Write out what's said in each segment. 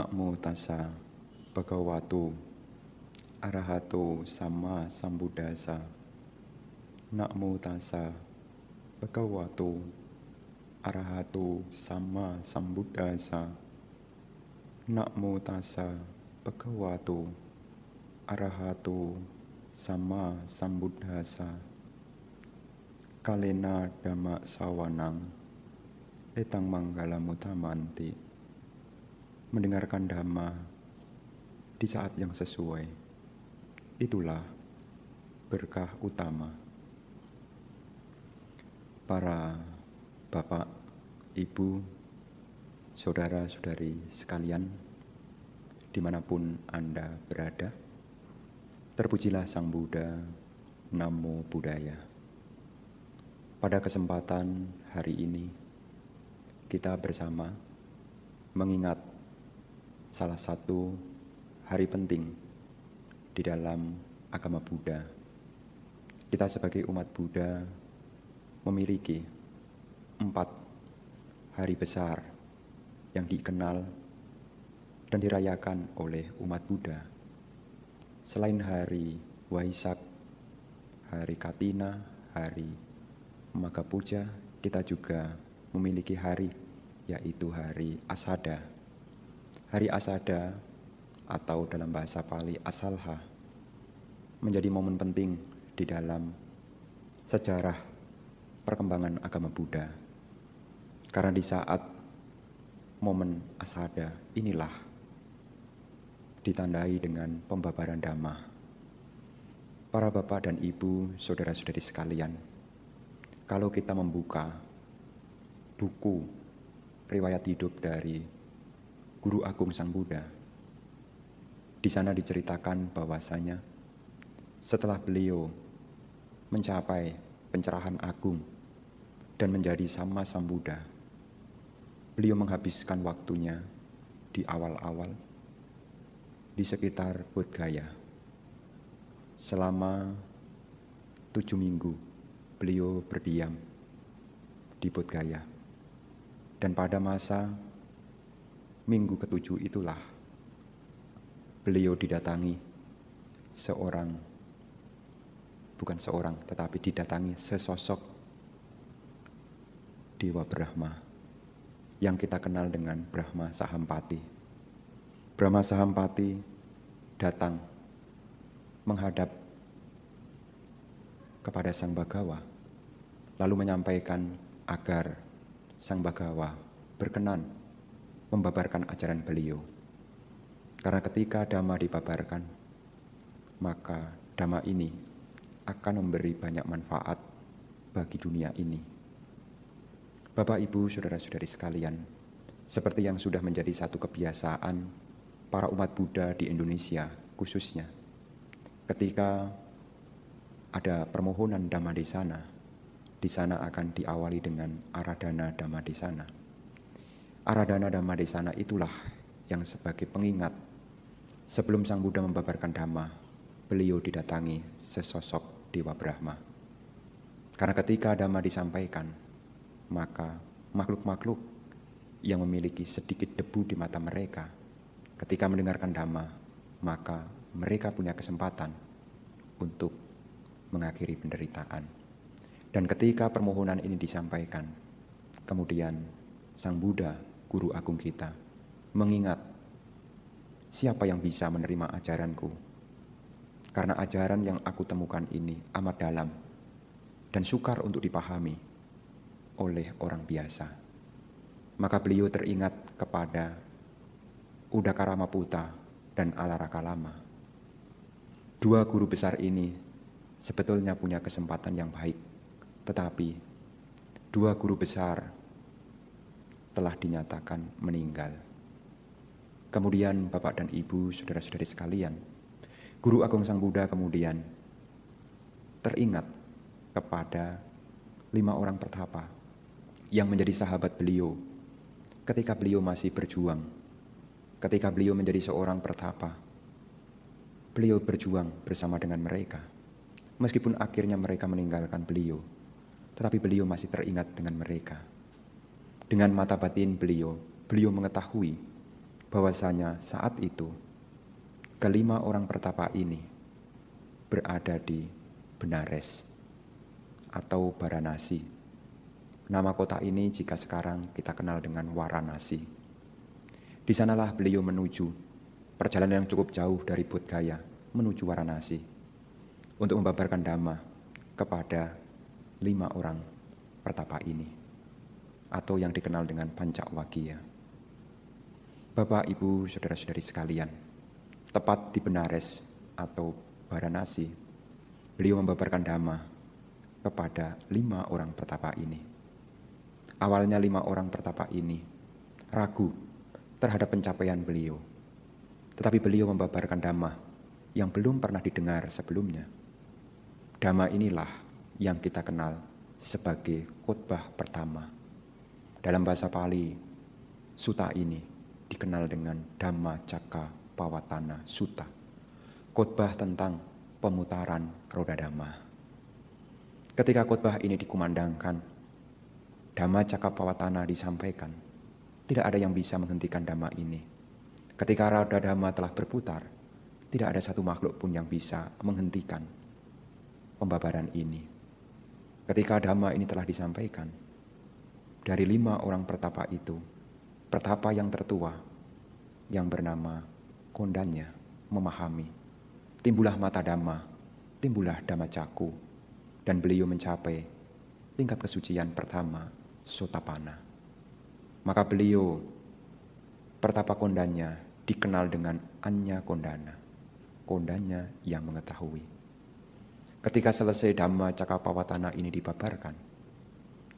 Namo tassa bhagavato arahato sama sambuddhassa. Namo tassa bhagavato arahato sama sambuddhassa. Namo tassa bhagavato arahato sama sambuddhassa. Kalena dhamma sawanang etang manggala mutamanti. Mendengarkan dhamma di saat yang sesuai, itulah berkah utama. Para bapak, ibu, saudara-saudari sekalian, dimanapun Anda berada, terpujilah Sang Buddha, Namo Buddhaya. Pada kesempatan hari ini, kita bersama mengingat salah satu hari penting di dalam agama Buddha. Kita sebagai umat Buddha memiliki 4 hari besar yang dikenal dan dirayakan oleh umat Buddha. Selain hari Waisak, hari Katina, hari Magha Puja, kita juga memiliki hari, yaitu hari Asada. Hari Asada atau dalam bahasa Pali Asalha menjadi momen penting di dalam sejarah perkembangan agama Buddha. Karena di saat momen Asada inilah ditandai dengan pembabaran Dhamma. Para bapak dan ibu, saudara-saudari sekalian, kalau kita membuka buku riwayat hidup dari Guru Agung Sang Buddha, di sana diceritakan bahwasanya setelah beliau mencapai pencerahan agung dan menjadi Sama Sambuddha, beliau menghabiskan waktunya di awal-awal di sekitar Bodh Gaya. Selama 7 minggu beliau berdiam di Bodh Gaya. Dan pada masa minggu ke-7 itulah beliau didatangi didatangi sesosok Dewa Brahma yang kita kenal dengan Brahma Sahampati. Brahma Sahampati datang menghadap kepada Sang Bhagawa, lalu menyampaikan agar Sang Bhagawa berkenan membabarkan ajaran beliau. Karena ketika Dhamma dibabarkan, maka Dhamma ini akan memberi banyak manfaat bagi dunia ini. Bapak, Ibu, saudara-saudari sekalian, seperti yang sudah menjadi satu kebiasaan para umat Buddha di Indonesia khususnya, ketika ada permohonan Dhamma di sana akan diawali dengan Aradhana Dhamma di sana. Aradhana Dhamma di sana itulah yang sebagai pengingat sebelum Sang Buddha membabarkan Dhamma, beliau didatangi sesosok Dewa Brahma. Karena ketika Dhamma disampaikan, maka makhluk-makhluk yang memiliki sedikit debu di mata mereka, ketika mendengarkan Dhamma, maka mereka punya kesempatan untuk mengakhiri penderitaan. Dan ketika permohonan ini disampaikan, kemudian Sang Buddha, Guru Agung kita, mengingat siapa yang bisa menerima ajaranku. Karena ajaran yang aku temukan ini amat dalam dan sukar untuk dipahami oleh orang biasa. Maka beliau teringat kepada Udakaramaputa dan Alarakalama. 2 guru besar ini sebetulnya punya kesempatan yang baik, tetapi 2 guru besar telah dinyatakan meninggal. Kemudian Bapak dan Ibu, saudara-saudari sekalian, Guru Agung Sang Buddha kemudian teringat kepada 5 orang pertapa yang menjadi sahabat beliau ketika beliau masih berjuang. Ketika beliau menjadi seorang pertapa, beliau berjuang bersama dengan mereka. Meskipun akhirnya mereka meninggalkan beliau, tetapi beliau masih teringat dengan mereka. Dengan mata batin beliau mengetahui bahwasanya saat itu kelima orang pertapa ini berada di Benares atau Varanasi. Nama kota ini jika sekarang kita kenal dengan Varanasi. Di sanalah beliau menuju perjalanan yang cukup jauh dari Bodh Gaya menuju Varanasi untuk membabarkan Dhamma kepada 5 orang pertapa ini atau yang dikenal dengan Pancawaggiya. Bapak, Ibu, saudara-saudari sekalian, tepat di Benares atau Varanasi, beliau membabarkan Dhamma kepada 5 orang pertapa ini. Awalnya 5 orang pertapa ini ragu terhadap pencapaian beliau. Tetapi beliau membabarkan Dhamma yang belum pernah didengar sebelumnya. Dhamma inilah yang kita kenal sebagai khotbah pertama. Dalam bahasa Pali, sutta ini dikenal dengan Dhammacakkappavattana Sutta. Khotbah tentang pemutaran roda Dhamma. Ketika khotbah ini dikumandangkan, Dhammacakkappavattana disampaikan, tidak ada yang bisa menghentikan Dhamma ini. Ketika roda Dhamma telah berputar, tidak ada satu makhluk pun yang bisa menghentikan pembabaran ini. Ketika Dhamma ini telah disampaikan, dari 5 orang pertapa itu, pertapa yang tertua, yang bernama Kondanya, memahami. Timbullah mata Dhamma, timbullah Dhammacakku, dan beliau mencapai tingkat kesucian pertama, Sotapanna. Maka beliau, pertapa Kondanya, dikenal dengan Anya Kondana, Kondanya yang mengetahui. Ketika selesai Dhammacakkappavattana ini dibabarkan,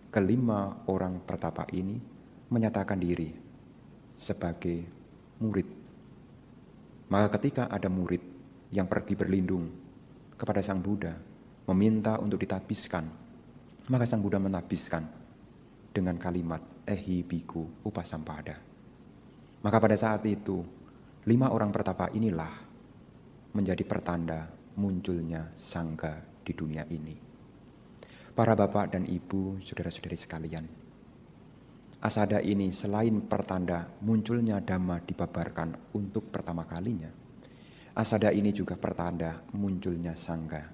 kelima orang pertapa ini menyatakan diri sebagai murid. Maka ketika ada murid yang pergi berlindung kepada Sang Buddha, meminta untuk ditabiskan, maka Sang Buddha menabiskan dengan kalimat Ehi Bhikkhu Upasampada. Maka pada saat itu 5 orang pertapa inilah menjadi pertanda munculnya Sangha di dunia ini. Para bapak dan ibu, saudara-saudari sekalian, asada ini selain pertanda munculnya Dhamma dibabarkan untuk pertama kalinya, asada ini juga pertanda munculnya Sangha.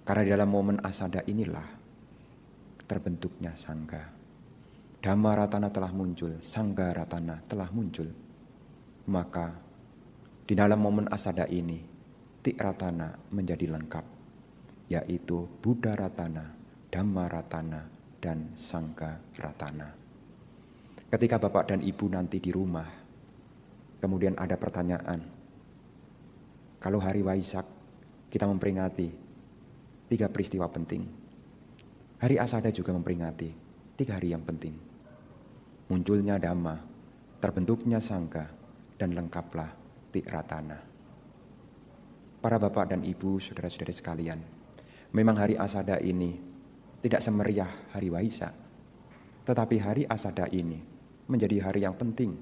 Karena dalam momen asada inilah terbentuknya Sangha. Dhamma Ratana telah muncul, Sangha Ratana telah muncul. Maka di dalam momen asada ini, Tik Ratana menjadi lengkap, yaitu Buddha Ratana, Dhamma Ratana, dan Sangha Ratana. Ketika Bapak dan Ibu nanti di rumah, kemudian ada pertanyaan, kalau hari Waisak kita memperingati 3 peristiwa penting, hari Asada juga memperingati 3 hari yang penting. Munculnya Dhamma, terbentuknya Sangha, dan lengkaplah Tik Ratana. Para bapak dan ibu, saudara-saudari sekalian, memang hari Asada ini tidak semeriah hari Waisak, tetapi hari Asada ini menjadi hari yang penting,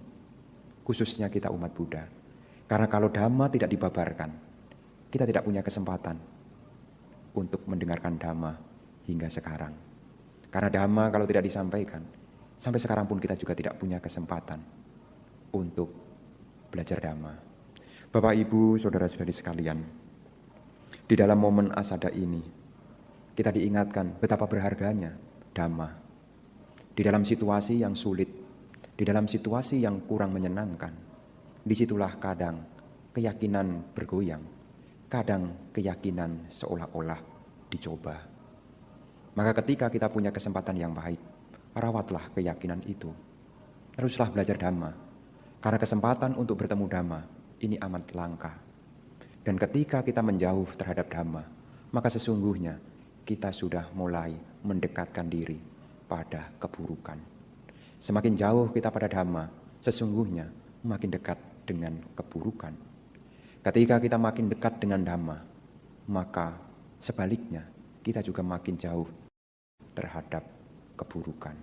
khususnya kita umat Buddha. Karena kalau Dhamma tidak dibabarkan, kita tidak punya kesempatan untuk mendengarkan Dhamma hingga sekarang. Karena Dhamma kalau tidak disampaikan, sampai sekarang pun kita juga tidak punya kesempatan untuk belajar Dhamma. Bapak, Ibu, saudara-saudari sekalian, di dalam momen Asada ini, kita diingatkan betapa berharganya Dhamma. Di dalam situasi yang sulit, di dalam situasi yang kurang menyenangkan, disitulah kadang keyakinan bergoyang, kadang keyakinan seolah-olah dicoba. Maka ketika kita punya kesempatan yang baik, rawatlah keyakinan itu. Teruslah belajar Dhamma. Karena kesempatan untuk bertemu Dhamma ini amat langka. Dan ketika kita menjauh terhadap Dhamma, maka sesungguhnya kita sudah mulai mendekatkan diri pada keburukan. Semakin jauh kita pada Dhamma, sesungguhnya makin dekat dengan keburukan. Ketika kita makin dekat dengan Dhamma, maka sebaliknya kita juga makin jauh terhadap keburukan.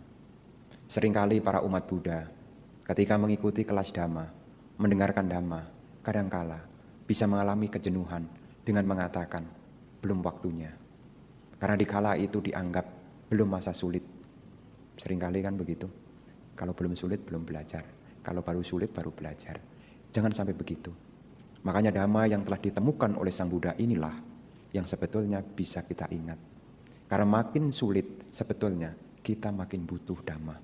Seringkali para umat Buddha ketika mengikuti kelas Dhamma, mendengarkan Dhamma, kadangkala bisa mengalami kejenuhan dengan mengatakan belum waktunya. Karena dikala itu dianggap belum masa sulit. Seringkali kan begitu. Kalau belum sulit belum belajar. kalau baru sulit baru belajar. Jangan sampai begitu. Makanya dhamma yang telah ditemukan oleh Sang Buddha inilah yang sebetulnya bisa kita ingat. Karena makin sulit sebetulnya kita makin butuh dhamma.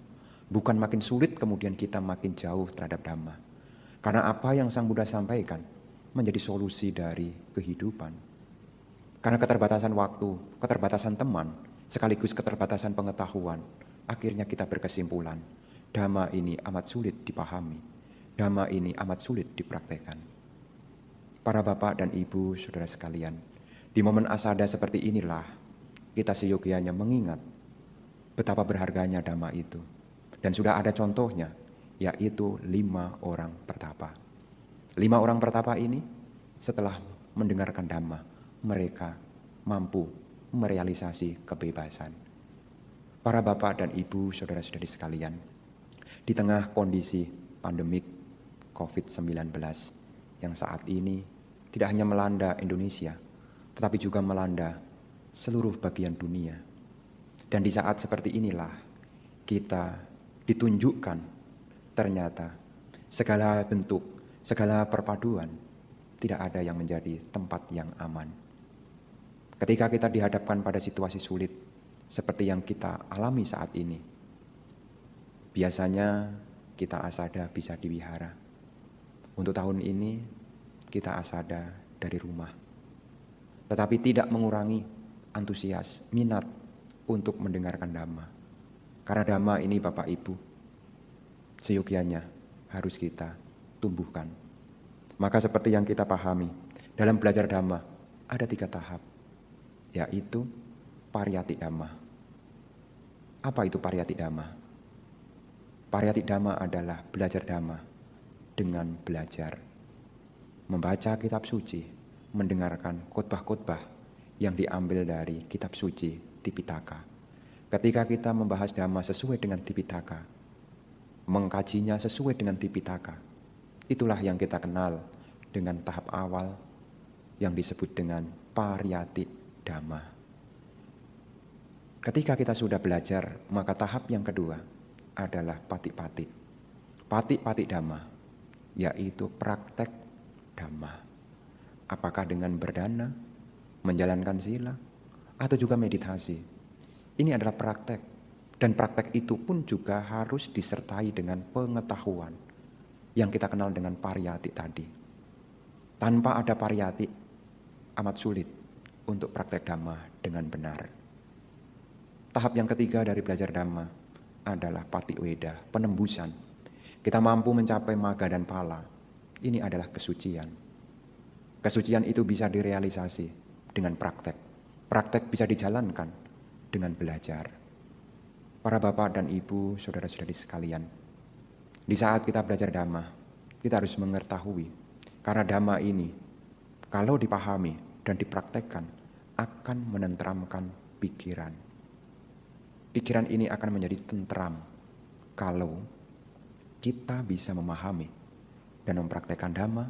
Bukan makin sulit kemudian kita makin jauh terhadap dhamma. Karena apa yang Sang Buddha sampaikan menjadi solusi dari kehidupan. Karena keterbatasan waktu, keterbatasan teman, sekaligus keterbatasan pengetahuan, akhirnya kita berkesimpulan, dhamma ini amat sulit dipahami, dhamma ini amat sulit dipraktekkan. Para bapak dan ibu, saudara sekalian, di momen asada seperti inilah, kita seyogianya mengingat betapa berharganya dhamma itu. Dan sudah ada contohnya, yaitu 5 orang pertapa. 5 orang pertapa ini setelah mendengarkan dhamma, mereka mampu merealisasi kebebasan. Para bapak dan ibu, saudara-saudari sekalian, di tengah kondisi pandemik COVID-19 yang saat ini tidak hanya melanda Indonesia, tetapi juga melanda seluruh bagian dunia. Dan di saat seperti inilah kita ditunjukkan ternyata segala bentuk, segala perpaduan tidak ada yang menjadi tempat yang aman. Ketika kita dihadapkan pada situasi sulit seperti yang kita alami saat ini, biasanya kita asada bisa diwihara. Untuk tahun ini kita asada dari rumah. Tetapi tidak mengurangi antusias, minat untuk mendengarkan dhamma. Karena dhamma ini Bapak Ibu, seyogianya harus kita tumbuhkan. Maka seperti yang kita pahami, dalam belajar dhamma ada 3 tahap, yaitu pariyati dhamma. Apa itu pariyati dhamma? Pariyati dhamma adalah belajar dhamma dengan belajar. Membaca kitab suci, mendengarkan khotbah-khotbah yang diambil dari kitab suci Tipitaka. Ketika kita membahas dhamma sesuai dengan Tipitaka, mengkajinya sesuai dengan Tipitaka, itulah yang kita kenal dengan tahap awal yang disebut dengan pariyati dhamma. Ketika kita sudah belajar, maka tahap yang kedua adalah pati-pati. Pati-pati dhamma, yaitu praktek dhamma. Apakah dengan berdana, menjalankan sila, atau juga meditasi. Ini adalah praktek. Dan praktek itu pun juga harus disertai dengan pengetahuan yang kita kenal dengan pariyati tadi. Tanpa ada pariyati, amat sulit untuk praktek dhamma dengan benar. Tahap yang ketiga dari belajar dhamma adalah patiweda, penembusan. Kita mampu mencapai maga dan pala. Ini adalah kesucian. Kesucian itu bisa direalisasi dengan praktek. Praktek bisa dijalankan dengan belajar. Para bapak dan ibu, saudara-saudari sekalian, di saat kita belajar dhamma, kita harus mengetahui, karena dhamma ini, kalau dipahami dan dipraktekkan, akan menenteramkan pikiran. Pikiran ini akan menjadi tentram, kalau kita bisa memahami dan mempraktekkan dhamma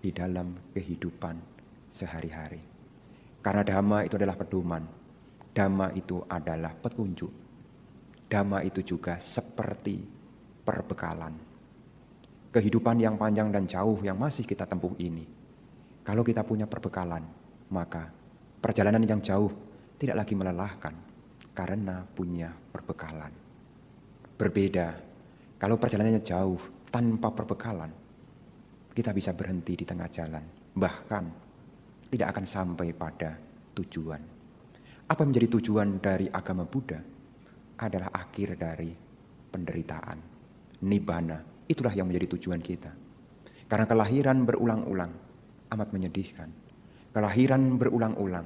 di dalam kehidupan sehari-hari. Karena dhamma itu adalah pedoman. Dhamma itu adalah petunjuk. Dhamma itu juga seperti perbekalan. Kehidupan yang panjang dan jauh yang masih kita tempuh ini, kalau kita punya perbekalan, maka perjalanan yang jauh tidak lagi melelahkan karena punya perbekalan. Berbeda, kalau perjalanannya jauh tanpa perbekalan, kita bisa berhenti di tengah jalan, bahkan tidak akan sampai pada tujuan. Apa menjadi tujuan dari agama Buddha? Adalah akhir dari penderitaan. Nibbana, itulah yang menjadi tujuan kita. Karena kelahiran berulang-ulang amat menyedihkan. Kelahiran berulang-ulang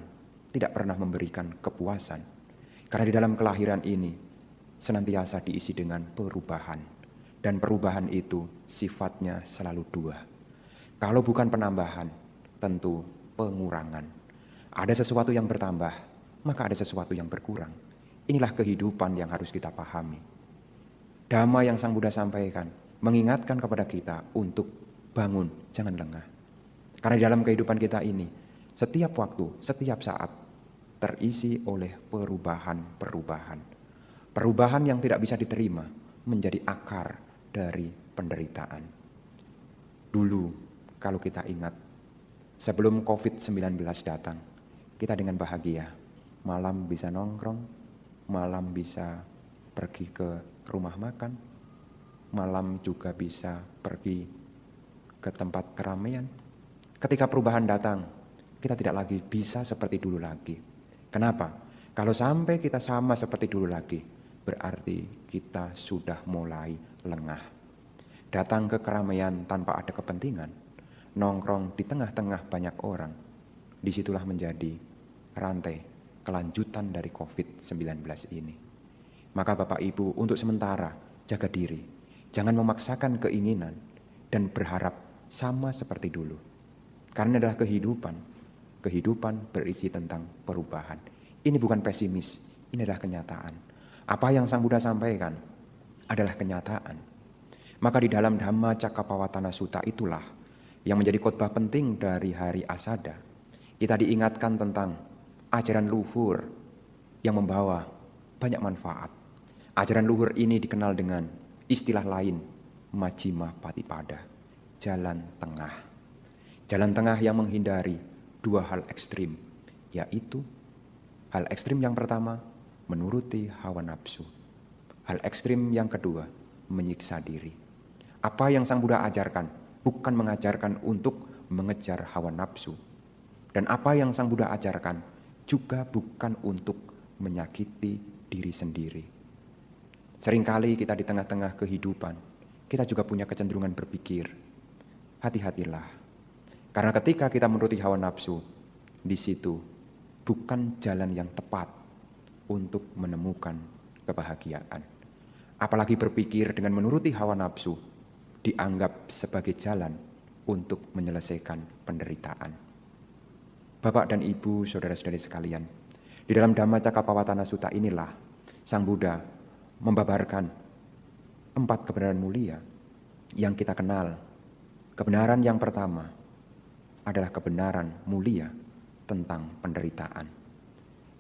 tidak pernah memberikan kepuasan. Karena di dalam kelahiran ini senantiasa diisi dengan perubahan. Dan perubahan itu sifatnya selalu 2. Kalau bukan penambahan, tentu pengurangan. Ada sesuatu yang bertambah, maka ada sesuatu yang berkurang. Inilah kehidupan yang harus kita pahami. Dhamma yang Sang Buddha sampaikan mengingatkan kepada kita untuk bangun, jangan lengah. Karena di dalam kehidupan kita ini, setiap waktu, setiap saat terisi oleh perubahan-perubahan. Perubahan yang tidak bisa diterima menjadi akar dari penderitaan. Dulu, kalau kita ingat, sebelum COVID-19 datang, kita dengan bahagia. Malam bisa nongkrong, malam bisa pergi ke rumah makan, malam juga bisa pergi ke tempat keramaian. Ketika perubahan datang, kita tidak lagi bisa seperti dulu lagi. Kenapa? Kalau sampai kita sama seperti dulu lagi, berarti kita sudah mulai lengah. Datang ke keramaian tanpa ada kepentingan, nongkrong di tengah-tengah banyak orang, disitulah menjadi rantai kelanjutan dari COVID-19 ini. Maka Bapak Ibu, untuk sementara jaga diri, jangan memaksakan keinginan dan berharap sama seperti dulu. Karena adalah kehidupan berisi tentang perubahan. Ini bukan pesimis, ini adalah kenyataan. Apa yang Sang Buddha sampaikan adalah kenyataan. Maka di dalam Dhamma Cakkappavattana Sutta itulah yang menjadi khotbah penting dari hari Asada. Kita diingatkan tentang ajaran luhur yang membawa banyak manfaat. Ajaran luhur ini dikenal dengan istilah lain, Majjhima Patipada, jalan tengah. Jalan tengah yang menghindari dua hal ekstrim, yaitu hal ekstrim yang pertama, menuruti hawa nafsu. Hal ekstrim yang kedua, menyiksa diri. Apa yang Sang Buddha ajarkan bukan mengajarkan untuk mengejar hawa nafsu. Dan apa yang Sang Buddha ajarkan juga bukan untuk menyakiti diri sendiri. Seringkali kita di tengah-tengah kehidupan, kita juga punya kecenderungan berpikir, hati-hatilah. Karena ketika kita menuruti hawa nafsu, di situ bukan jalan yang tepat untuk menemukan kebahagiaan. Apalagi berpikir dengan menuruti hawa nafsu, dianggap sebagai jalan untuk menyelesaikan penderitaan. Bapak dan Ibu, saudara-saudari sekalian, di dalam Dhamma Cakkappavattana Sutta inilah Sang Buddha membabarkan 4 kebenaran mulia yang kita kenal. Kebenaran yang pertama adalah kebenaran mulia tentang penderitaan.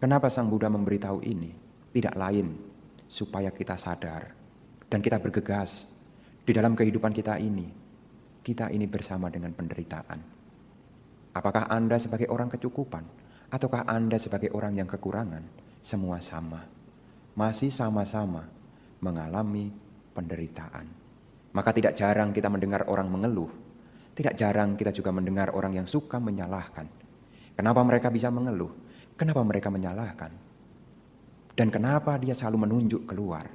Kenapa Sang Buddha memberitahu ini? Tidak lain supaya kita sadar dan kita bergegas di dalam kehidupan kita ini bersama dengan penderitaan. Apakah Anda sebagai orang kecukupan ataukah Anda sebagai orang yang kekurangan? Semua sama. Masih sama-sama mengalami penderitaan. Maka tidak jarang kita mendengar orang mengeluh. Tidak jarang kita juga mendengar orang yang suka menyalahkan. Kenapa mereka bisa mengeluh? Kenapa mereka menyalahkan? Dan kenapa dia selalu menunjuk keluar?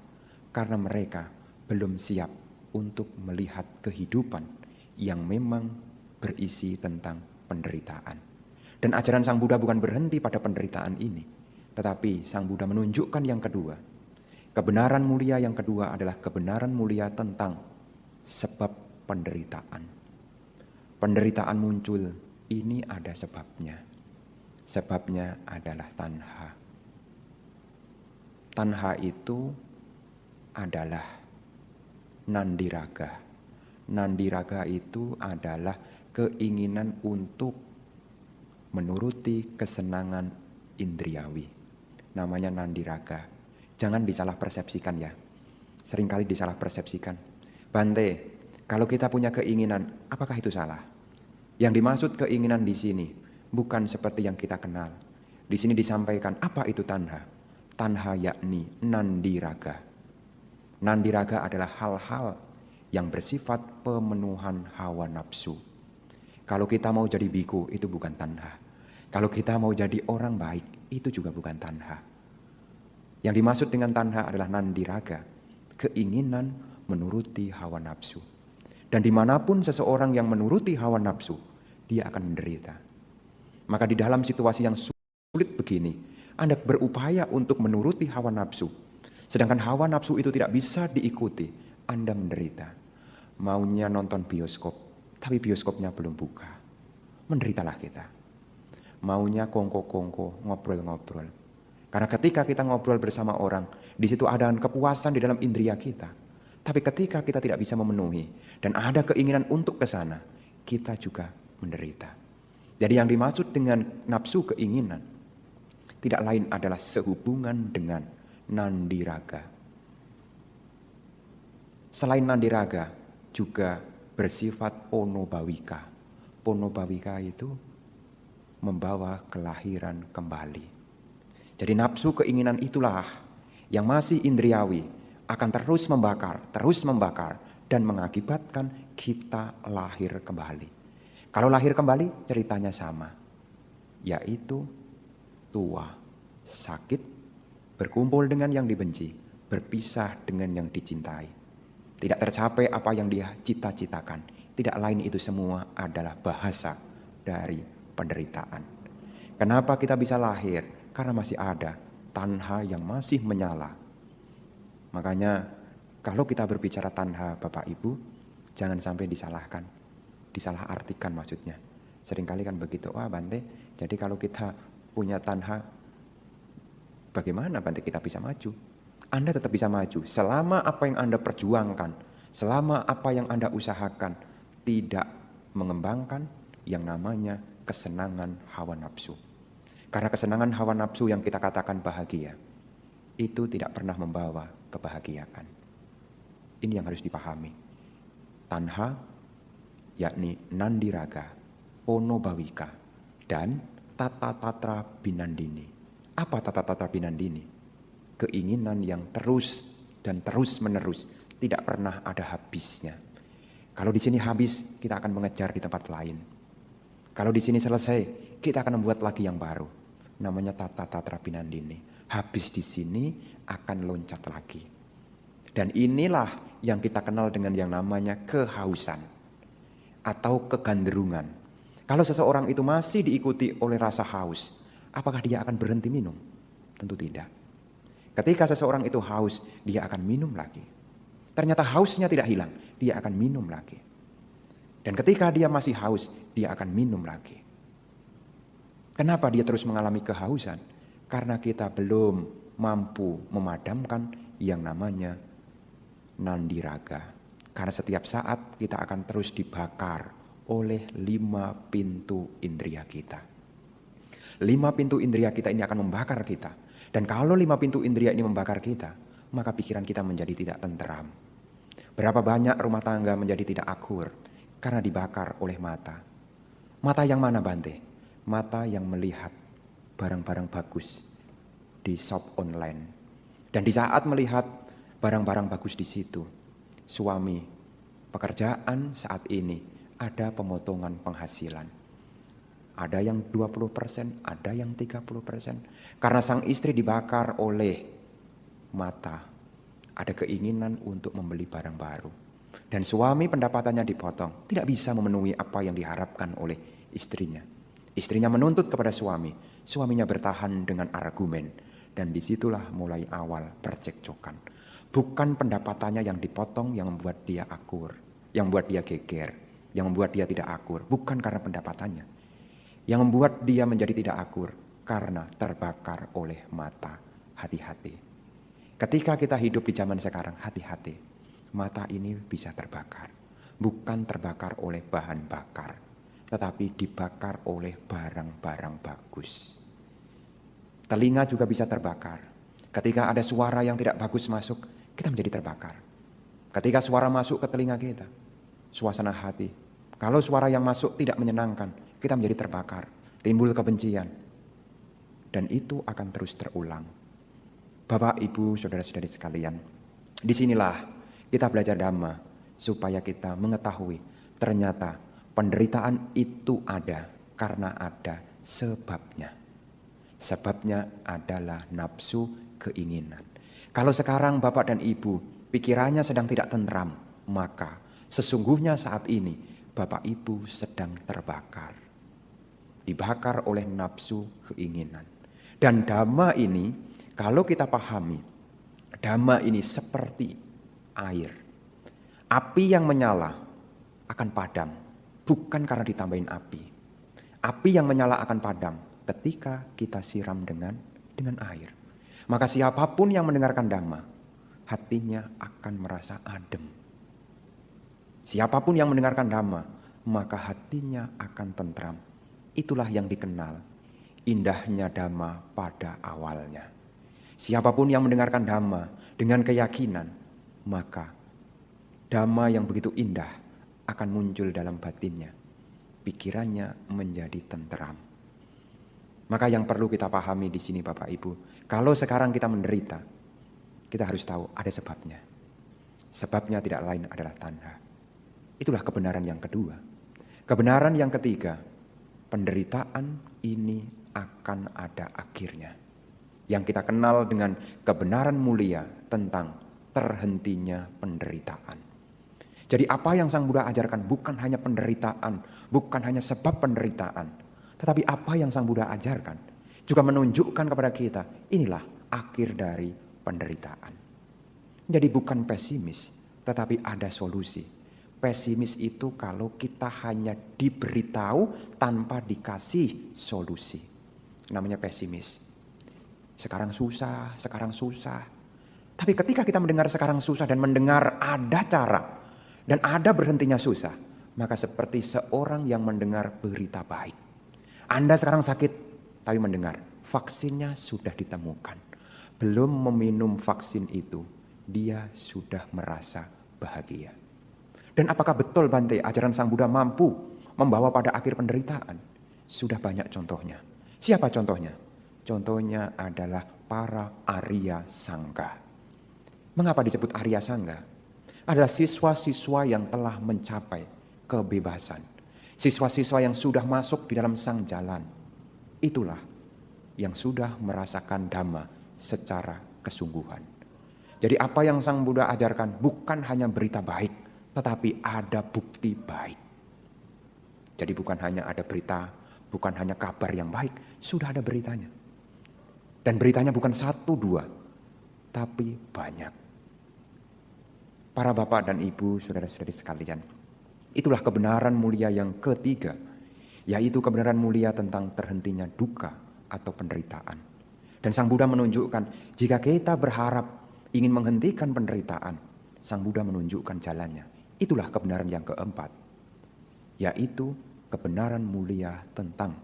Karena mereka belum siap untuk melihat kehidupan yang memang berisi tentang penderitaan. Dan ajaran Sang Buddha bukan berhenti pada penderitaan ini, tetapi Sang Buddha menunjukkan yang kedua. Kebenaran mulia yang kedua adalah kebenaran mulia tentang sebab penderitaan. Penderitaan muncul, ini ada sebabnya. Sebabnya adalah tanha. Tanha itu adalah nandiraga. Nandiraga itu adalah keinginan untuk menuruti kesenangan indriawi. Namanya nandiraga. Jangan disalah persepsikan ya. Seringkali disalah persepsikan. Bante, kalau kita punya keinginan, apakah itu salah? Yang dimaksud keinginan di sini bukan seperti yang kita kenal. Di sini disampaikan apa itu tanha. Tanha yakni nandiraga. Nandiraga adalah hal-hal yang bersifat pemenuhan hawa nafsu. Kalau kita mau jadi biku, itu bukan tanha. Kalau kita mau jadi orang baik, itu juga bukan tanha. Yang dimaksud dengan tanha adalah nandiraga, keinginan menuruti hawa nafsu. Dan dimanapun seseorang yang menuruti hawa nafsu, dia akan menderita. Maka di dalam situasi yang sulit begini, Anda berupaya untuk menuruti hawa nafsu. Sedangkan hawa nafsu itu tidak bisa diikuti, Anda menderita. Maunya nonton bioskop, tapi bioskopnya belum buka. Menderitalah kita. Maunya kongko-kongko, ngobrol-ngobrol. Karena ketika kita ngobrol bersama orang, di situ ada kepuasan di dalam indria kita. Tapi ketika kita tidak bisa memenuhi dan ada keinginan untuk ke sana, kita juga menderita. Jadi yang dimaksud dengan nafsu keinginan tidak lain adalah sehubungan dengan nandiraga. Selain nandiraga, juga bersifat ponobawika. Ponobawika itu membawa kelahiran kembali. Jadi nafsu keinginan itulah yang masih indriawi akan terus membakar dan mengakibatkan kita lahir kembali. Kalau lahir kembali ceritanya sama, yaitu tua, sakit, berkumpul dengan yang dibenci, berpisah dengan yang dicintai. Tidak tercapai apa yang dia cita-citakan. Tidak lain itu semua adalah bahasa dari penderitaan. Kenapa kita bisa lahir? Karena masih ada tanha yang masih menyala. Makanya kalau kita berbicara tanha Bapak Ibu, jangan sampai disalahkan. Disalah artikan maksudnya. Seringkali kan begitu, wah Bante, jadi kalau kita punya tanha, bagaimana Bante kita bisa maju? Anda tetap bisa maju selama apa yang Anda perjuangkan, selama apa yang Anda usahakan tidak mengembangkan yang namanya kesenangan hawa nafsu. Karena kesenangan hawa nafsu yang kita katakan bahagia, itu tidak pernah membawa kebahagiaan. Ini yang harus dipahami. Tanha, yakni nandiraga, ponobawika, dan tata-tatra binandini. Apa tata-tatra binandini? Keinginan yang terus dan terus menerus, tidak pernah ada habisnya. Kalau di sini habis, kita akan mengejar di tempat lain. Kalau di sini selesai, kita akan membuat lagi yang baru. Namanya tata-tatra binandini. Habis di sini akan loncat lagi. Dan inilah yang kita kenal dengan yang namanya kehausan atau keganderungan. Kalau seseorang itu masih diikuti oleh rasa haus, apakah dia akan berhenti minum? Tentu tidak. Ketika seseorang itu haus, dia akan minum lagi. Ternyata hausnya tidak hilang, dia akan minum lagi. Dan ketika dia masih haus, dia akan minum lagi. Kenapa dia terus mengalami kehausan? Karena kita belum mampu memadamkan yang namanya nandiraga. Karena setiap saat kita akan terus dibakar oleh 5 pintu indria kita. 5 pintu indria kita ini akan membakar kita. Dan kalau 5 pintu indria ini membakar kita, maka pikiran kita menjadi tidak tenteram. Berapa banyak rumah tangga menjadi tidak akur karena dibakar oleh mata. Mata yang mana Bante? Mata yang melihat barang-barang bagus di shop online. Dan di saat melihat barang-barang bagus di situ, suami, pekerjaan saat ini ada pemotongan penghasilan. Ada yang 20%, ada yang 30%. Karena sang istri dibakar oleh mata. Ada keinginan untuk membeli barang baru. Dan suami pendapatannya dipotong. Tidak bisa memenuhi apa yang diharapkan oleh istrinya. Istrinya menuntut kepada suami. Suaminya bertahan dengan argumen. Dan disitulah mulai awal percekcokan. Bukan pendapatannya yang dipotong yang membuat dia akur. Yang membuat dia geger. Yang membuat dia tidak akur. Bukan karena pendapatannya. Yang membuat dia menjadi tidak akur karena terbakar oleh mata. Hati-hati. Ketika kita hidup di zaman sekarang, hati-hati. Mata ini bisa terbakar. Bukan terbakar oleh bahan bakar, tetapi dibakar oleh barang-barang bagus. Telinga juga bisa terbakar. Ketika ada suara yang tidak bagus masuk, kita menjadi terbakar. Ketika suara masuk ke telinga kita, suasana hati. Kalau suara yang masuk tidak menyenangkan, kita menjadi terbakar, timbul kebencian. Dan itu akan terus terulang. Bapak, Ibu, saudara-saudari sekalian, disinilah kita belajar Dhamma supaya kita mengetahui ternyata penderitaan itu ada karena ada sebabnya. Sebabnya adalah nafsu keinginan. Kalau sekarang Bapak dan Ibu pikirannya sedang tidak tentram, maka sesungguhnya saat ini Bapak Ibu sedang terbakar. Dibakar oleh nafsu keinginan. Dan Dhamma ini, kalau kita pahami, Dhamma ini seperti air. Api yang menyala akan padam, bukan karena ditambahin api. Api yang menyala akan padam ketika kita siram dengan air. Maka siapapun yang mendengarkan Dhamma, hatinya akan merasa adem. Siapapun yang mendengarkan Dhamma, maka hatinya akan tentram. Itulah yang dikenal indahnya Dhamma pada awalnya. Siapapun yang mendengarkan Dhamma dengan keyakinan, maka Dhamma yang begitu indah akan muncul dalam batinnya. Pikirannya menjadi tenteram. Maka yang perlu kita pahami di sini Bapak Ibu, kalau sekarang kita menderita, kita harus tahu ada sebabnya. Sebabnya tidak lain adalah tanha. Itulah kebenaran yang kedua. Kebenaran yang ketiga, penderitaan ini akan ada akhirnya. Yang kita kenal dengan kebenaran mulia tentang terhentinya penderitaan. Jadi apa yang Sang Buddha ajarkan bukan hanya penderitaan, bukan hanya sebab penderitaan, tetapi apa yang Sang Buddha ajarkan juga menunjukkan kepada kita, inilah akhir dari penderitaan. Jadi bukan pesimis, tetapi ada solusi. Pesimis itu kalau kita hanya diberitahu tanpa dikasih solusi. Namanya pesimis. Sekarang susah, sekarang susah. Tapi ketika kita mendengar sekarang susah dan mendengar ada cara dan ada berhentinya susah, maka seperti seorang yang mendengar berita baik. Anda sekarang sakit, tapi mendengar vaksinnya sudah ditemukan. Belum meminum vaksin itu, dia sudah merasa bahagia. Dan apakah betul Bante ajaran Sang Buddha mampu membawa pada akhir penderitaan? Sudah banyak contohnya. Siapa contohnya? Contohnya adalah para Arya Sangga. Mengapa disebut Arya Sangga? Adalah siswa-siswa yang telah mencapai kebebasan. Siswa-siswa yang sudah masuk di dalam sang jalan. Itulah yang sudah merasakan Dhamma secara kesungguhan. Jadi apa yang Sang Buddha ajarkan bukan hanya berita baik, tetapi ada bukti baik. Jadi bukan hanya ada berita, bukan hanya kabar yang baik, sudah ada beritanya. Dan beritanya bukan satu dua, tapi banyak. Para bapak dan ibu, saudara-saudari sekalian, itulah kebenaran mulia yang ketiga, yaitu kebenaran mulia tentang terhentinya duka atau penderitaan. Dan Sang Buddha menunjukkan, jika kita berharap ingin menghentikan penderitaan, Sang Buddha menunjukkan jalannya. Itulah kebenaran yang keempat, yaitu kebenaran mulia tentang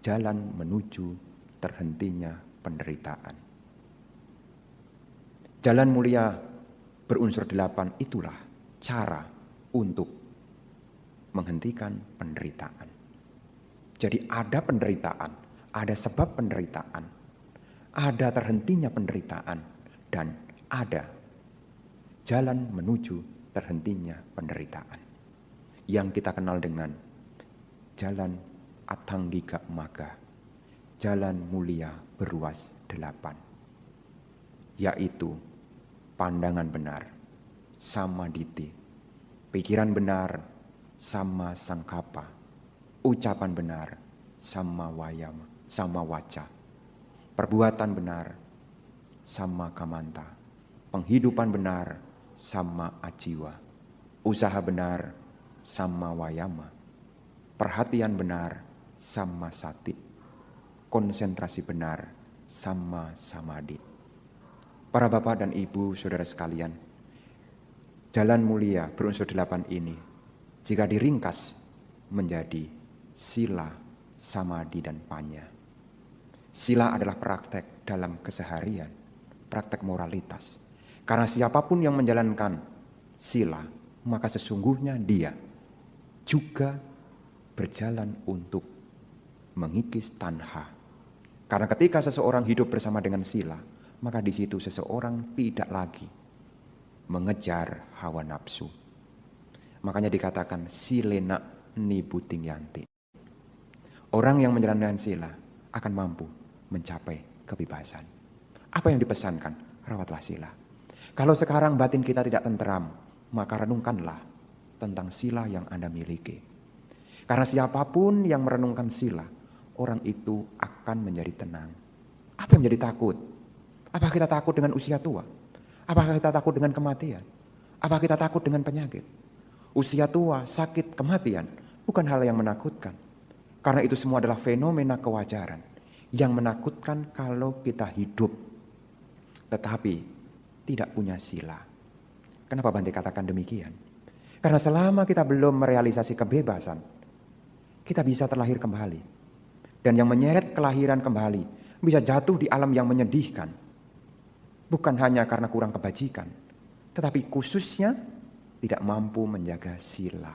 jalan menuju terhentinya penderitaan. Jalan mulia berunsur 8 itulah cara untuk menghentikan penderitaan. Jadi ada penderitaan, ada sebab penderitaan, ada terhentinya penderitaan, dan ada jalan menuju terhentinya penderitaan. Yang kita kenal dengan jalan Attanggika Magga, jalan mulia beruas 8. Yaitu pandangan benar, samaditi, pikiran benar, sama sangkapa, ucapan benar, sama wayama, sama waca, perbuatan benar, sama kamanta, penghidupan benar, sama ajiwa, usaha benar, sama wayama, perhatian benar, sama sati, konsentrasi benar, sama samadhi. Para bapak dan ibu, saudara sekalian, jalan mulia berunsur 8 ini, jika diringkas menjadi sila, samadhi, dan panya. Sila adalah praktek dalam keseharian, praktek moralitas. Karena siapapun yang menjalankan sila, maka sesungguhnya dia juga berjalan untuk mengikis tanha. Karena ketika seseorang hidup bersama dengan sila, maka di situ seseorang tidak lagi mengejar hawa nafsu. Makanya dikatakan silena nibuting yanti. Orang yang menjalankan sila akan mampu mencapai kebebasan. Apa yang dipesankan? Rawatlah sila. Kalau sekarang batin kita tidak tenteram, maka renungkanlah tentang sila yang Anda miliki. Karena siapapun yang merenungkan sila, orang itu akan menjadi tenang. Apa yang menjadi takut? Apakah kita takut dengan usia tua? Apakah kita takut dengan kematian? Apakah kita takut dengan penyakit? Usia tua, sakit, kematian bukan hal yang menakutkan. Karena itu semua adalah fenomena kewajaran yang menakutkan kalau kita hidup tetapi tidak punya sila. Kenapa Bante katakan demikian? Karena selama kita belum merealisasi kebebasan, kita bisa terlahir kembali. Dan yang menyeret kelahiran kembali bisa jatuh di alam yang menyedihkan. Bukan hanya karena kurang kebajikan, tetapi khususnya tidak mampu menjaga sila.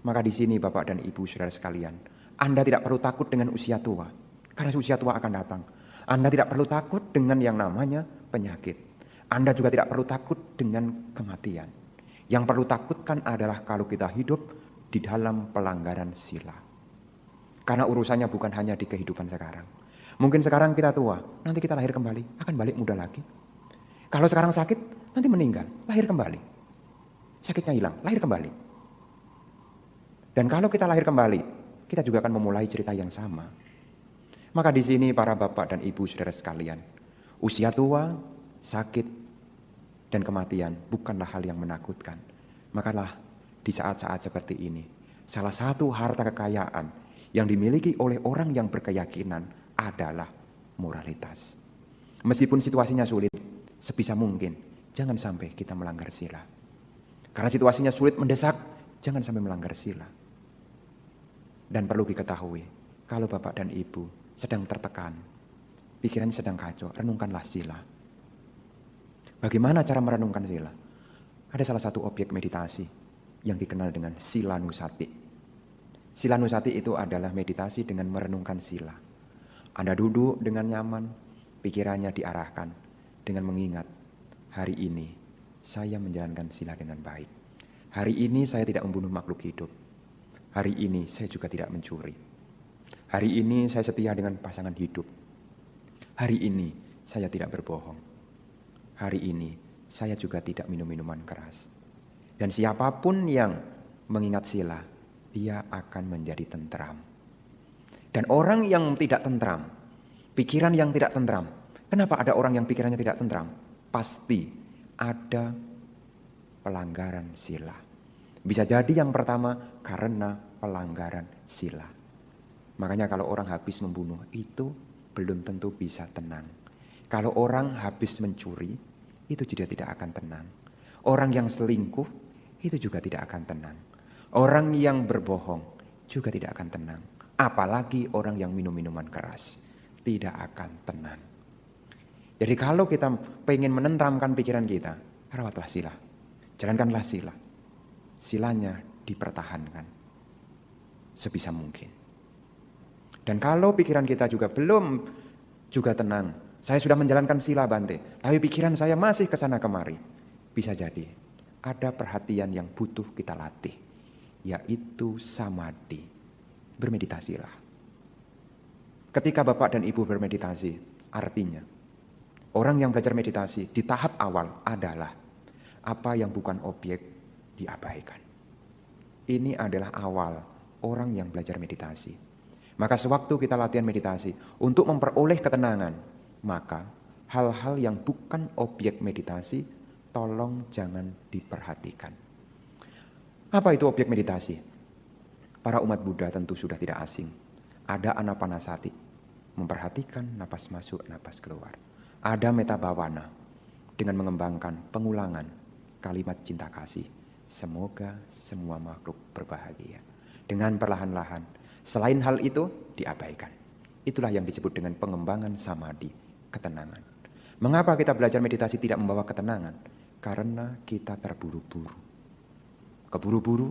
Maka di sini Bapak dan Ibu saudara sekalian, Anda tidak perlu takut dengan usia tua, karena usia tua akan datang. Anda tidak perlu takut dengan yang namanya penyakit. Anda juga tidak perlu takut dengan kematian. Yang perlu takutkan adalah kalau kita hidup di dalam pelanggaran sila. Karena urusannya bukan hanya di kehidupan sekarang. Mungkin sekarang kita tua, nanti kita lahir kembali, akan balik muda lagi. Kalau sekarang sakit, nanti meninggal, lahir kembali. Sakitnya hilang, lahir kembali. Dan kalau kita lahir kembali, kita juga akan memulai cerita yang sama. Maka di sini para bapak dan ibu saudara sekalian, usia tua, sakit, dan kematian bukanlah hal yang menakutkan. Makalah di saat-saat seperti ini, salah satu harta kekayaan yang dimiliki oleh orang yang berkeyakinan adalah moralitas. Meskipun situasinya sulit, sebisa mungkin jangan sampai kita melanggar sila. Karena situasinya sulit mendesak, jangan sampai melanggar sila. Dan perlu diketahui, kalau bapak dan ibu sedang tertekan, pikirannya sedang kacau, renungkanlah sila. Bagaimana cara merenungkan sila? Ada salah satu objek meditasi yang dikenal dengan sila nusati. Sila nusati itu adalah meditasi dengan merenungkan sila. Anda duduk dengan nyaman, pikirannya diarahkan dengan mengingat, hari ini saya menjalankan sila dengan baik. Hari ini saya tidak membunuh makhluk hidup. Hari ini saya juga tidak mencuri. Hari ini saya setia dengan pasangan hidup. Hari ini saya tidak berbohong. Hari ini saya juga tidak minum minuman keras. Dan siapapun yang mengingat sila, dia akan menjadi tentram. Dan orang yang tidak tentram, pikiran yang tidak tentram. Kenapa ada orang yang pikirannya tidak tentram? Pasti ada pelanggaran sila. Bisa jadi yang pertama karena pelanggaran sila. Makanya kalau orang habis membunuh itu belum tentu bisa tenang. Kalau orang habis mencuri itu juga tidak akan tenang. Orang yang selingkuh itu juga tidak akan tenang. Orang yang berbohong juga tidak akan tenang. Apalagi orang yang minum minuman keras tidak akan tenang. Jadi kalau kita pengen menenteramkan pikiran kita, rawatlah sila. Jalankanlah sila. Silanya dipertahankan sebisa mungkin. Dan kalau pikiran kita juga belum juga tenang, saya sudah menjalankan sila Bante, tapi pikiran saya masih kesana kemari, bisa jadi ada perhatian yang butuh kita latih, yaitu samadhi. Bermeditasilah. Ketika Bapak dan Ibu bermeditasi, artinya orang yang belajar meditasi di tahap awal adalah apa yang bukan objek diabaikan. Ini adalah awal orang yang belajar meditasi. Maka sewaktu kita latihan meditasi untuk memperoleh ketenangan, maka hal-hal yang bukan objek meditasi tolong jangan diperhatikan. Apa itu objek meditasi? Para umat Buddha tentu sudah tidak asing. Ada anapanasati, memperhatikan napas masuk, napas keluar. Ada metabhavana dengan mengembangkan pengulangan kalimat cinta kasih. Semoga semua makhluk berbahagia. Dengan perlahan-lahan. Selain hal itu diabaikan. Itulah yang disebut dengan pengembangan samadhi, ketenangan. Mengapa kita belajar meditasi tidak membawa ketenangan? Karena kita terburu-buru. Keburu-buru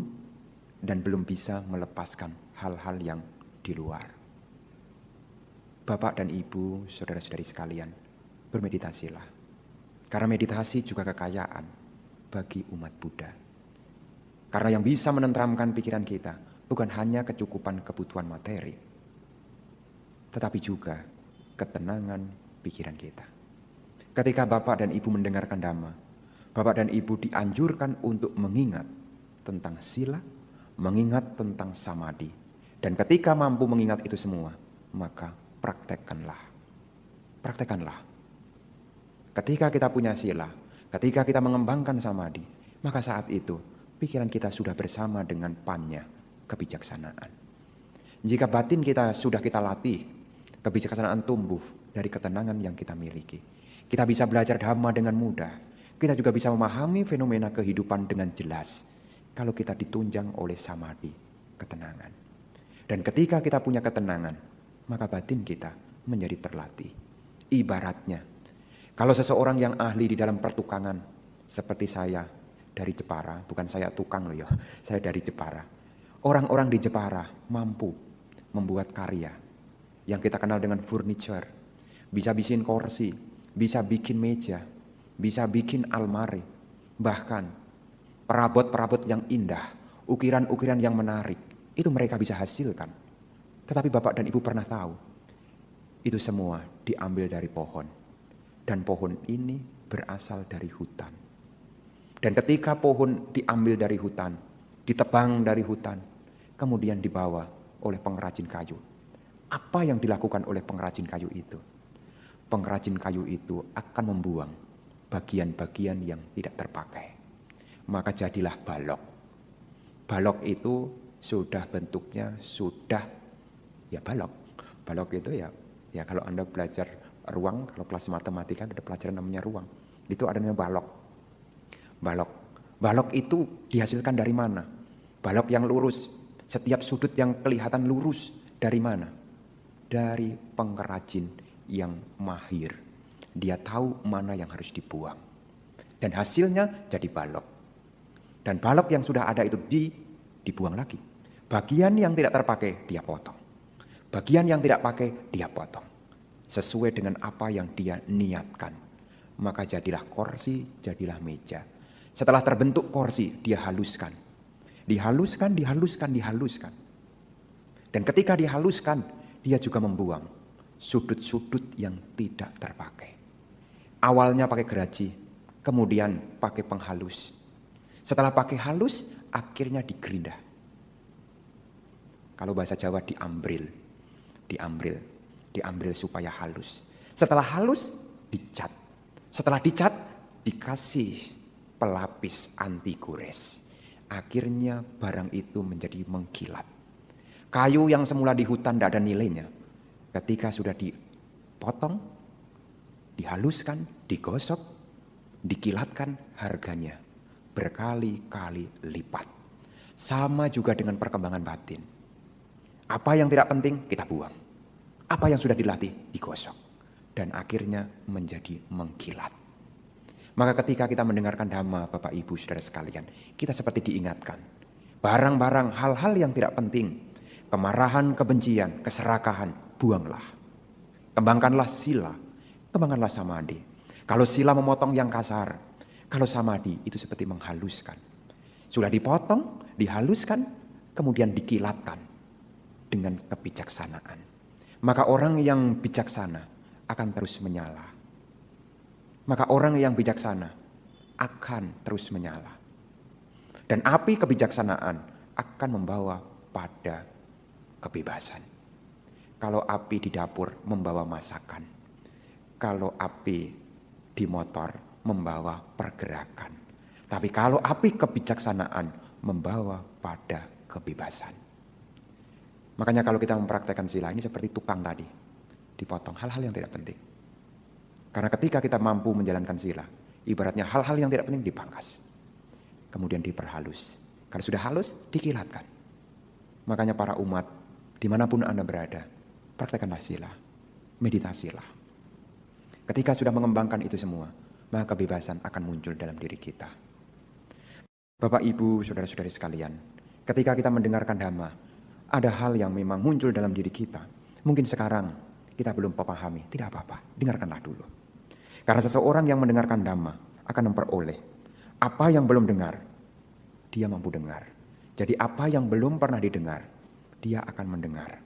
dan belum bisa melepaskan hal-hal yang di luar. Bapak dan Ibu, saudara-saudari sekalian, bermeditasilah. Karena meditasi juga kekayaan bagi umat Buddha. Karena yang bisa menenteramkan pikiran kita bukan hanya kecukupan kebutuhan materi, tetapi juga ketenangan pikiran kita. Ketika Bapak dan Ibu mendengarkan Dhamma, Bapak dan Ibu dianjurkan untuk mengingat tentang sila, mengingat tentang samadhi. Dan ketika mampu mengingat itu semua, maka praktekkanlah. Praktekkanlah. Ketika kita punya sila, ketika kita mengembangkan samadhi, maka saat itu pikiran kita sudah bersama dengan pannya kebijaksanaan. Jika batin kita sudah kita latih, kebijaksanaan tumbuh dari ketenangan yang kita miliki. Kita bisa belajar Dhamma dengan mudah. Kita juga bisa memahami fenomena kehidupan dengan jelas kalau kita ditunjang oleh samadhi, ketenangan. Dan ketika kita punya ketenangan, maka batin kita menjadi terlatih. Ibaratnya, kalau seseorang yang ahli di dalam pertukangan, seperti saya dari Jepara, bukan saya tukang loh ya, saya dari Jepara. Orang-orang di Jepara mampu membuat karya yang kita kenal dengan furniture, bisa bikin kursi, bisa bikin meja, bisa bikin almari, bahkan perabot-perabot yang indah, ukiran-ukiran yang menarik, itu mereka bisa hasilkan. Tetapi Bapak dan Ibu pernah tahu, itu semua diambil dari pohon. Dan pohon ini berasal dari hutan. Dan ketika pohon diambil dari hutan, ditebang dari hutan, kemudian dibawa oleh pengrajin kayu. Apa yang dilakukan oleh pengrajin kayu itu? Pengrajin kayu itu akan membuang bagian-bagian yang tidak terpakai. Maka jadilah balok. Balok itu sudah bentuknya sudah ya balok. Balok itu ya kalau Anda belajar ruang, kalau kelas matematika ada pelajaran namanya ruang. Itu adanya balok. Balok itu dihasilkan dari mana? Balok yang lurus. Setiap sudut yang kelihatan lurus dari mana? Dari pengrajin yang mahir. Dia tahu mana yang harus dibuang. Dan hasilnya jadi balok. Dan balok yang sudah ada itu dibuang lagi. Bagian yang tidak terpakai dia potong. Bagian yang tidak pakai dia potong. Sesuai dengan apa yang dia niatkan. Maka jadilah kursi, jadilah meja. Setelah terbentuk kursi, dia haluskan. Dihaluskan. Dan ketika dihaluskan, dia juga membuang sudut-sudut yang tidak terpakai. Awalnya pakai geraji, kemudian pakai penghalus. Setelah pakai halus, akhirnya digerindah. Kalau bahasa Jawa diambril supaya halus. Setelah halus, dicat. Setelah dicat, dikasih pelapis anti gores. Akhirnya barang itu menjadi mengkilat. Kayu yang semula di hutan tidak ada nilainya. Ketika sudah dipotong, dihaluskan, digosok, dikilatkan, harganya berkali-kali lipat. Sama juga dengan perkembangan batin. Apa yang tidak penting kita buang. Apa yang sudah dilatih digosok. Dan akhirnya menjadi mengkilat. Maka ketika kita mendengarkan dhamma, Bapak Ibu Saudara sekalian, kita seperti diingatkan. Barang-barang hal-hal yang tidak penting, kemarahan, kebencian, keserakahan, buanglah. Kembangkanlah sila, kembangkanlah samadhi. Kalau sila memotong yang kasar, kalau samadhi itu seperti menghaluskan. Sudah dipotong, dihaluskan, kemudian dikilatkan dengan kebijaksanaan. Maka orang yang bijaksana akan terus menyala. Maka orang yang bijaksana akan terus menyala. Dan api kebijaksanaan akan membawa pada kebebasan. Kalau api di dapur membawa masakan. Kalau api di motor membawa pergerakan. Tapi kalau api kebijaksanaan membawa pada kebebasan. Makanya kalau kita mempraktekkan sila ini seperti tukang tadi. Dipotong hal-hal yang tidak penting. Karena ketika kita mampu menjalankan sila, ibaratnya hal-hal yang tidak penting dipangkas. Kemudian diperhalus. Kalau sudah halus, dikilatkan. Makanya para umat, dimanapun Anda berada, praktekkanlah sila, meditasilah. Ketika sudah mengembangkan itu semua, maka kebebasan akan muncul dalam diri kita. Bapak, Ibu, Saudara-saudari sekalian, ketika kita mendengarkan dhamma, ada hal yang memang muncul dalam diri kita. Mungkin sekarang kita belum memahami, tidak apa-apa, dengarkanlah dulu. Karena seseorang yang mendengarkan dhamma akan memperoleh apa yang belum dengar, dia mampu dengar. Jadi apa yang belum pernah didengar, dia akan mendengar.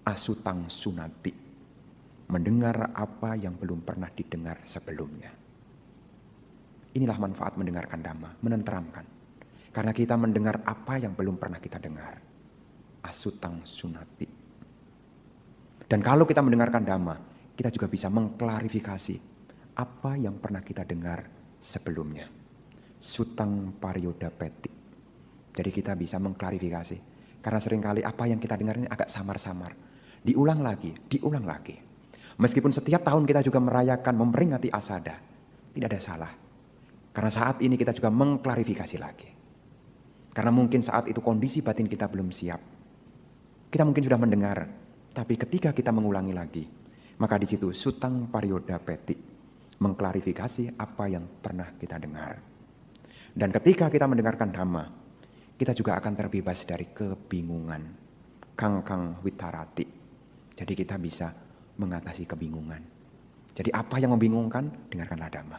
Asutang sunati, mendengar apa yang belum pernah didengar sebelumnya. Inilah manfaat mendengarkan dhamma, menenteramkan. Karena kita mendengar apa yang belum pernah kita dengar. Asutang sunati. Dan kalau kita mendengarkan dhamma, kita juga bisa mengklarifikasi apa yang pernah kita dengar sebelumnya. Sutang parioda petik. Jadi kita bisa mengklarifikasi. Karena seringkali apa yang kita dengar ini agak samar-samar. Diulang lagi. Meskipun setiap tahun kita juga merayakan, memperingati Asada. Tidak ada salah. Karena saat ini kita juga mengklarifikasi lagi. Karena mungkin saat itu kondisi batin kita belum siap. Kita mungkin sudah mendengar. Tapi ketika kita mengulangi lagi, maka di situ sutang parioda petik. Mengklarifikasi apa yang pernah kita dengar. Dan ketika kita mendengarkan Dhamma, kita juga akan terbebas dari kebingungan. Kangkang witarati. Jadi kita bisa mengatasi kebingungan. Jadi apa yang membingungkan? Dengarkanlah Dhamma.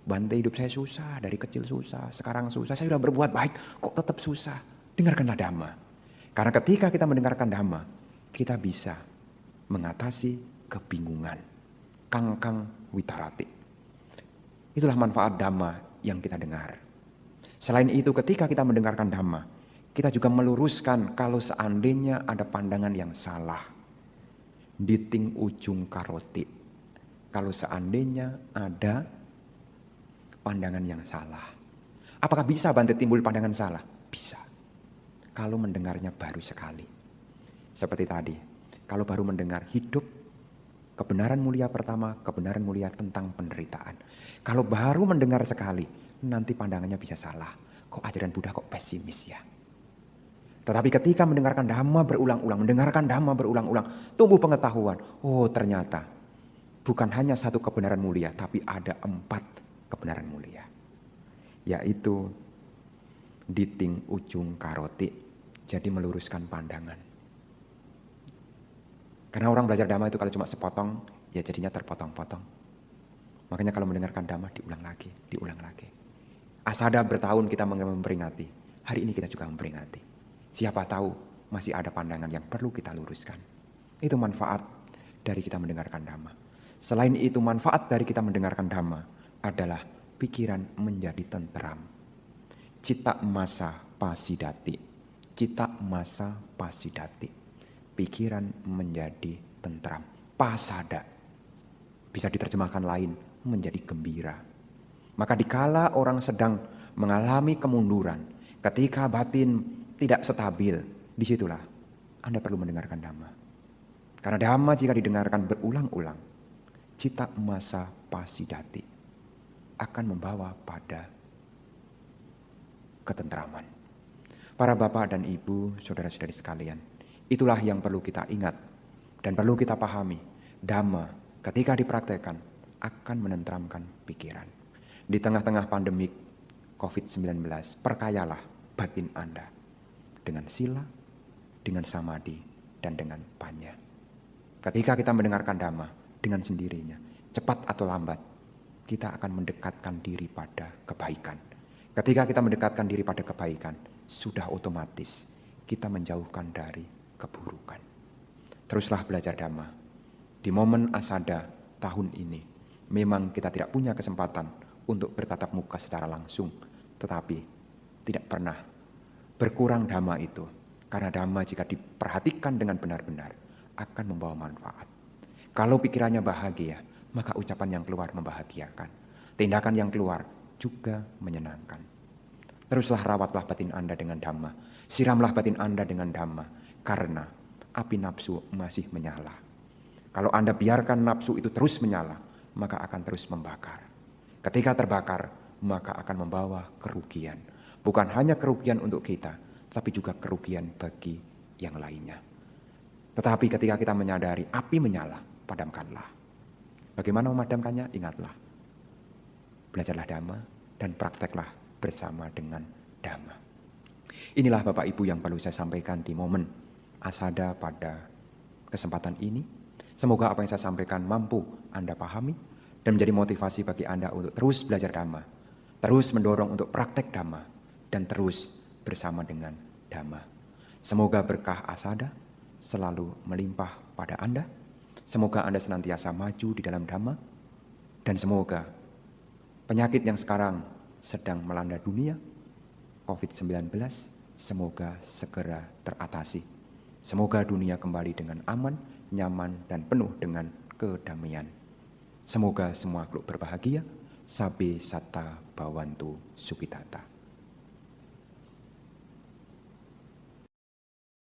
Bante, hidup saya susah, dari kecil susah, sekarang susah, saya sudah berbuat baik, kok tetap susah? Dengarkanlah Dhamma. Karena ketika kita mendengarkan Dhamma, kita bisa mengatasi kebingungan. Kangkang witarati. Itulah manfaat Dhamma yang kita dengar. Selain itu, ketika kita mendengarkan Dhamma, kita juga meluruskan kalau seandainya ada pandangan yang salah. Diting ujung karoti. Kalau seandainya ada pandangan yang salah. Apakah bisa Bante timbul pandangan salah? Bisa. Kalau mendengarnya baru sekali. Seperti tadi, kalau baru mendengar hidup, kebenaran mulia pertama, kebenaran mulia tentang penderitaan. Kalau baru mendengar sekali, nanti pandangannya bisa salah. Kok ajaran Buddha kok pesimis ya? Tetapi ketika mendengarkan Dhamma berulang-ulang, tumbuh pengetahuan. Oh ternyata bukan hanya satu kebenaran mulia, tapi ada 4 kebenaran mulia. Yaitu diting ujung karoti. Jadi meluruskan pandangan. Karena orang belajar Dhamma itu kalau cuma sepotong, ya jadinya terpotong-potong. Makanya kalau mendengarkan Dhamma diulang lagi. Asada bertahun kita memperingati. Hari ini kita juga memperingati. Siapa tahu masih ada pandangan yang perlu kita luruskan. Itu manfaat dari kita mendengarkan Dhamma. Selain itu manfaat dari kita mendengarkan Dhamma adalah pikiran menjadi tenteram. Cita masa pasidati. Pikiran menjadi tenteram. Pasada. Bisa diterjemahkan lain, menjadi gembira. Maka dikala orang sedang mengalami kemunduran, ketika batin tidak stabil, disitulah Anda perlu mendengarkan Dhamma. Karena Dhamma jika didengarkan berulang-ulang, cita masa pasidati akan membawa pada ketentraman. Para bapak dan ibu, saudara-saudari sekalian, itulah yang perlu kita ingat dan perlu kita pahami. Dhamma ketika dipraktekkan akan menenteramkan pikiran. Di tengah-tengah pandemik COVID-19, perkayalah batin Anda dengan sila, dengan samadhi, dan dengan panya. Ketika kita mendengarkan Dhamma dengan sendirinya, cepat atau lambat, kita akan mendekatkan diri pada kebaikan. Ketika kita mendekatkan diri pada kebaikan, sudah otomatis kita menjauhkan dari keburukan. Teruslah belajar Dhamma. Di momen Asada tahun ini, memang kita tidak punya kesempatan untuk bertatap muka secara langsung, tetapi tidak pernah berkurang Dhamma itu. Karena Dhamma jika diperhatikan dengan benar-benar akan membawa manfaat. Kalau pikirannya bahagia, maka ucapan yang keluar membahagiakan. Tindakan yang keluar juga menyenangkan. Teruslah rawatlah batin Anda dengan Dhamma. Siramlah batin Anda dengan Dhamma. Karena api nafsu masih menyala. Kalau Anda biarkan nafsu itu terus menyala, maka akan terus membakar. Ketika terbakar, maka akan membawa kerugian. Bukan hanya kerugian untuk kita, tapi juga kerugian bagi yang lainnya. Tetapi ketika kita menyadari api menyala, padamkanlah. Bagaimana memadamkannya? Ingatlah. Belajarlah Dhamma dan prakteklah bersama dengan Dhamma. Inilah Bapak Ibu yang perlu saya sampaikan di momen Asada pada kesempatan ini. Semoga apa yang saya sampaikan mampu Anda pahami dan menjadi motivasi bagi Anda untuk terus belajar Dhamma, terus mendorong untuk praktek Dhamma, dan terus bersama dengan Dhamma. Semoga berkah Asada selalu melimpah pada Anda. Semoga Anda senantiasa maju di dalam Dhamma. Dan semoga penyakit yang sekarang sedang melanda dunia, COVID-19, semoga segera teratasi. Semoga dunia kembali dengan aman, nyaman, dan penuh dengan kedamaian. Semoga semua makhluk berbahagia. Sabe Satta Bhavantu Sukhitata.